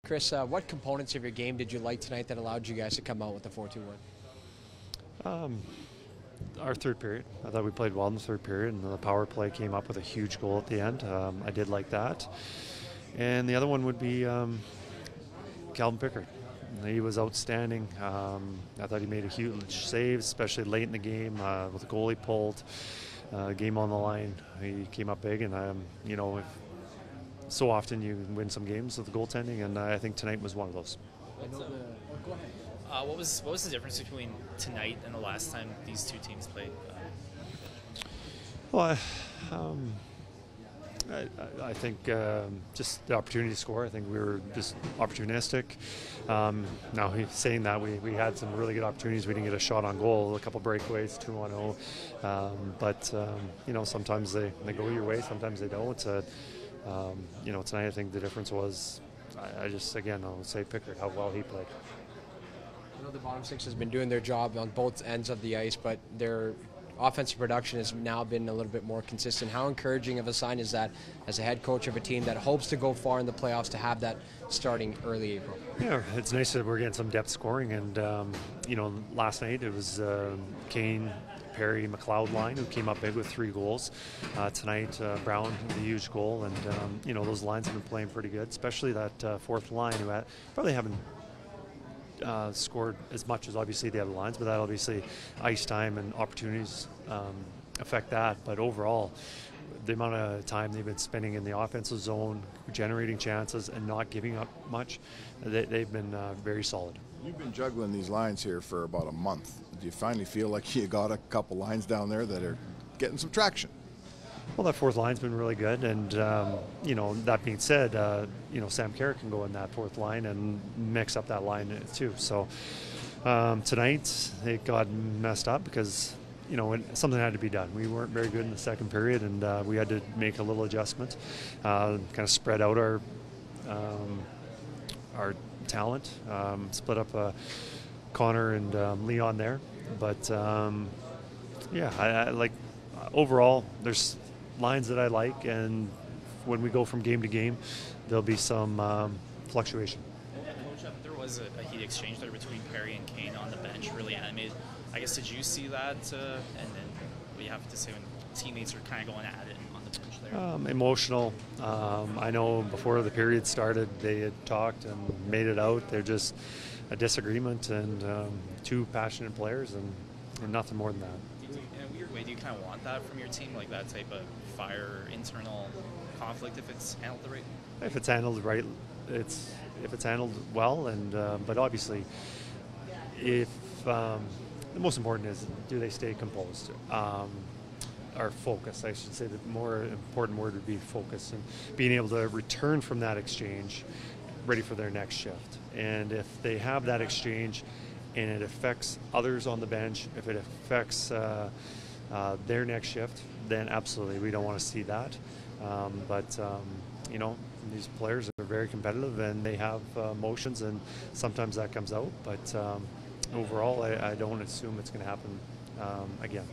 Kris, what components of your game did you like tonight that allowed you guys to come out with the 4-2 win? Our third period. I thought we played well in the third period, and the power play came up with a huge goal at the end. I did like that. And the other one would be Calvin Pickard. He was outstanding. I thought he made a huge save, especially late in the game with the goalie pulled. Game on the line. He came up big, and so often you win some games with the goaltending, and I think tonight was one of those. Go ahead. What was the difference between tonight and the last time these two teams played? Well, I think just the opportunity to score. I think we were just opportunistic. Now, saying that, we had some really good opportunities. We didn't get a shot on goal, a couple breakaways, 2-1-0. But sometimes they go your way, sometimes they don't. Tonight I think the difference was, I'll say Pickard, how well he played. I know the bottom six has been doing their job on both ends of the ice, but their offensive production has now been a little bit more consistent. How encouraging of a sign is that as a head coach of a team that hopes to go far in the playoffs to have that starting early April? Yeah, it's nice that we're getting some depth scoring, and last night it was Kane, Perry, McLeod line who came up big with 3 goals. Tonight, Brown, the huge goal, and those lines have been playing pretty good, especially that fourth line who probably haven't scored as much as obviously the other lines, but that obviously ice time and opportunities affect that. But overall, the amount of time they've been spending in the offensive zone, generating chances and not giving up much, they've been very solid. You've been juggling these lines here for about a month. Do you finally feel like you got a couple lines down there that are getting some traction? Well, that fourth line's been really good, and that being said, Sam Carrick can go in that fourth line and mix up that line too. So tonight it got messed up because something had to be done. We weren't very good in the second period, and we had to make a little adjustment, kind of spread out our talent, split up Connor and Leon there. But I like overall there's lines that I like, and when we go from game to game, there'll be some fluctuation. Coach, there was a heat exchange there between Perry and Kane on the bench, really animated. I guess, did you see that? And then what you have to say when teammates are kind of going at it on the bench there? Emotional. I know before the period started, they had talked and made it out. They're just a disagreement and 2 passionate players and nothing more than that. In a weird way, do you kind of want that from your team, like that type of fire, internal conflict, if it's handled right? If it's handled right, if it's handled well, and but obviously, if the most important is, do they stay composed? Or focus, I should say. The more important word would be focus, and being able to return from that exchange ready for their next shift. And if they have that exchange and it affects others on the bench, if it affects their next shift, then absolutely we don't want to see that. These players are very competitive and they have emotions, and sometimes that comes out. But overall, I don't assume it's going to happen again.